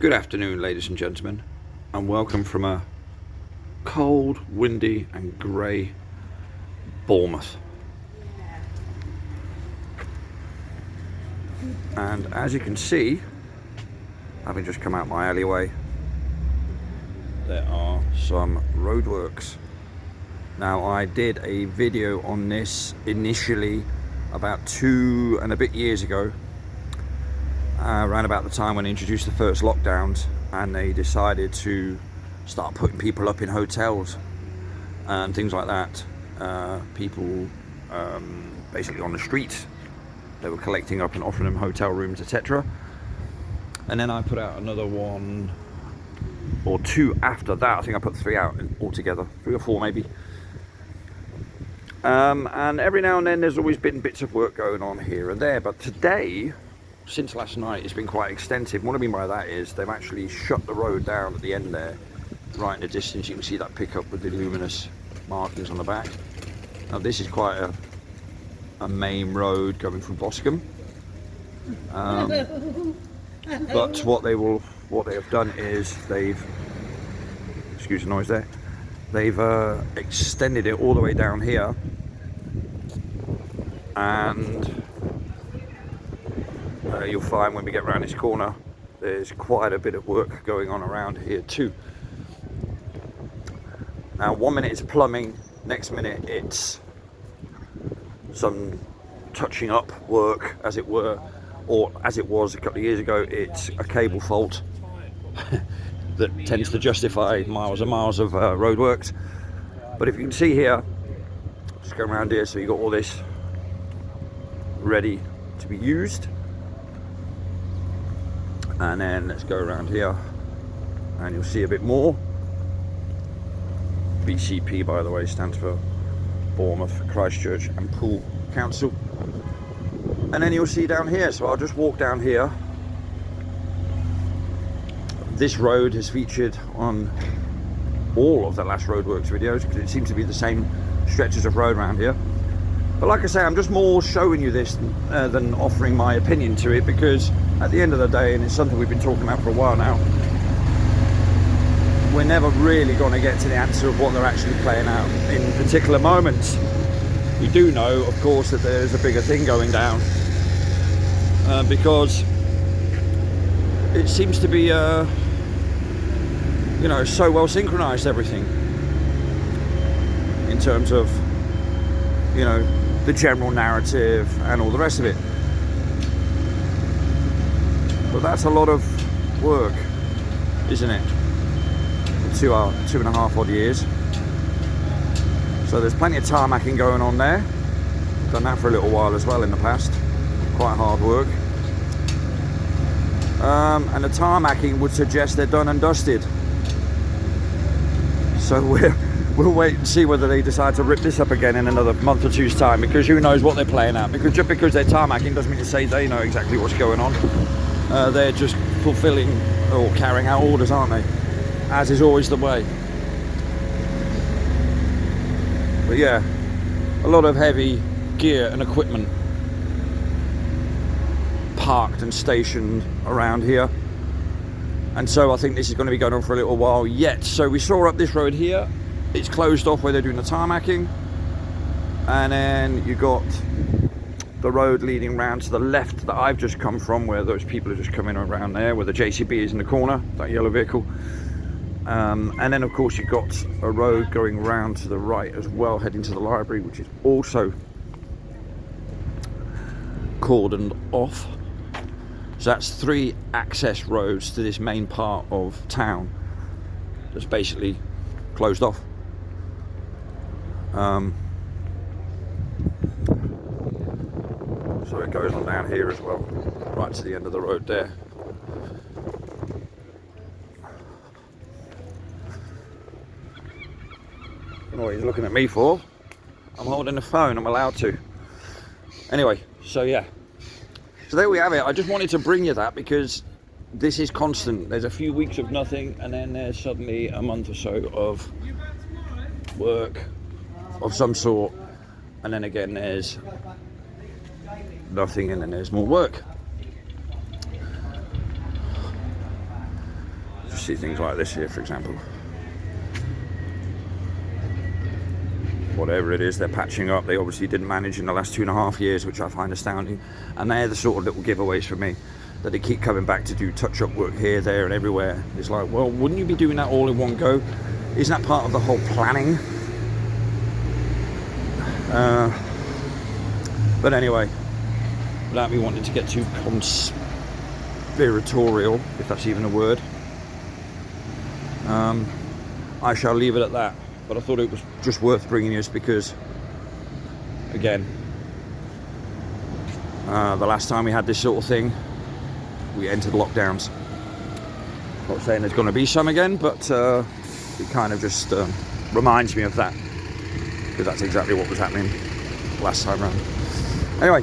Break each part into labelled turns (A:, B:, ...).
A: Good afternoon, ladies and gentlemen, and welcome from a cold, windy and grey Bournemouth. And as you can see, having just come out my alleyway, there are some roadworks. Now, I did a video on this initially about 2 and a bit years ago, around about the time when they introduced the first lockdowns, and they decided to start putting people up in hotels and things like that. People basically on the streets, they were collecting up and offering them hotel rooms, etc. And then I put out another one or two after that. I think I put 3 out altogether, 3 or 4 maybe. And every now and then there's always been bits of work going on here and there, but today, since last night, it's been quite extensive. What I mean by that is they've actually shut the road down at the end there, right in the distance. You can see that pickup with the luminous markings on the back. Now this is quite a main road going through Boscombe, but what they have done is they've, excuse the noise there, they've extended it all the way down here, and you'll find when we get around this corner there's quite a bit of work going on around here too. Now 1 minute it's plumbing, next minute it's some touching up work, as it were, or as it was a couple of years ago, it's a cable fault that tends to justify miles and miles of roadworks. But if you can see here, just go around here, so you've got all this ready to be used. And then let's go around here and you'll see a bit more. BCP, by the way, stands for Bournemouth, Christchurch and Poole Council. And then you'll see down here, so I'll just walk down here. This road has featured on all of the last Roadworks videos because it seems to be the same stretches of road around here. But like I say, I'm just more showing you this than offering my opinion to it, because at the end of the day, and it's something we've been talking about for a while now, we're never really going to get to the answer of what they're actually playing out in particular moments. We do know, of course, that there's a bigger thing going down, because it seems to be, you know, so well synchronized, everything, in terms of, you know, the general narrative and all the rest of it. But that's a lot of work, isn't it? For 2.5 odd years. So there's plenty of tarmacking going on there. Done that for a little while as well in the past. Quite hard work. And the tarmacking would suggest they're done and dusted. So we'll wait and see whether they decide to rip this up again in another month or two's time, because who knows what they're playing at. Because just because they're tarmacking doesn't mean to say they know exactly what's going on. They're just fulfilling or carrying out orders, aren't they? As is always the way. But yeah, a lot of heavy gear and equipment parked and stationed around here. And so I think this is going to be going on for a little while yet. So we saw up this road here, it's closed off where they're doing the tarmacking. And then you got the road leading round to the left that I've just come from, where those people are just coming around there, where the JCB is in the corner, that yellow vehicle. And then of course you've got a road going round to the right as well, heading to the library, which is also cordoned off. So that's 3 access roads to this main part of town that's basically closed off. So it goes on down here as well, right to the end of the road there. I don't know what he's looking at me for. I'm holding the phone, I'm allowed to. Anyway, so yeah. So there we have it. I just wanted to bring you that because this is constant. There's a few weeks of nothing, and then there's suddenly a month or so of work of some sort, and then again there's nothing, and then there's more work. see things like this here, for example. Whatever it is they're patching up, they obviously didn't manage in the last 2.5 years, which I find astounding. And they're the sort of little giveaways for me, that they keep coming back to do touch-up work here, there and everywhere. It's like, well, wouldn't you be doing that all in one go? Isn't that part of the whole planning? But anyway, without me wanting to get too conspiratorial, if that's even a word, I shall leave it at that. But I thought it was just worth bringing this because, again, the last time we had this sort of thing, we entered lockdowns. Not saying there's going to be some again, but it kind of just reminds me of that, because that's exactly what was happening last time around. Anyway,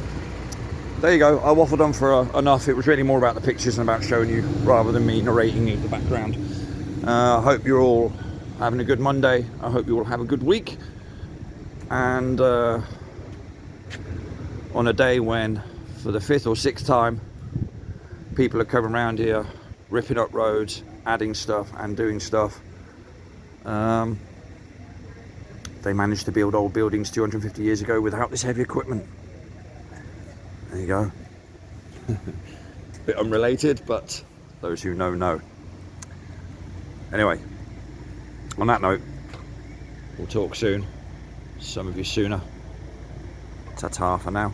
A: there you go. I waffled on for enough. It was really more about the pictures and about showing you, rather than me narrating you the background. I hope you're all having a good Monday. I hope you all have a good week. And on a day when, for the 5th or 6th time, people are coming around here, ripping up roads, adding stuff and doing stuff. They managed to build old buildings 250 years ago without this heavy equipment. There you go. Bit unrelated, but those who know, know. Anyway, on that note, we'll talk soon. Some of you sooner. Ta-ta for now.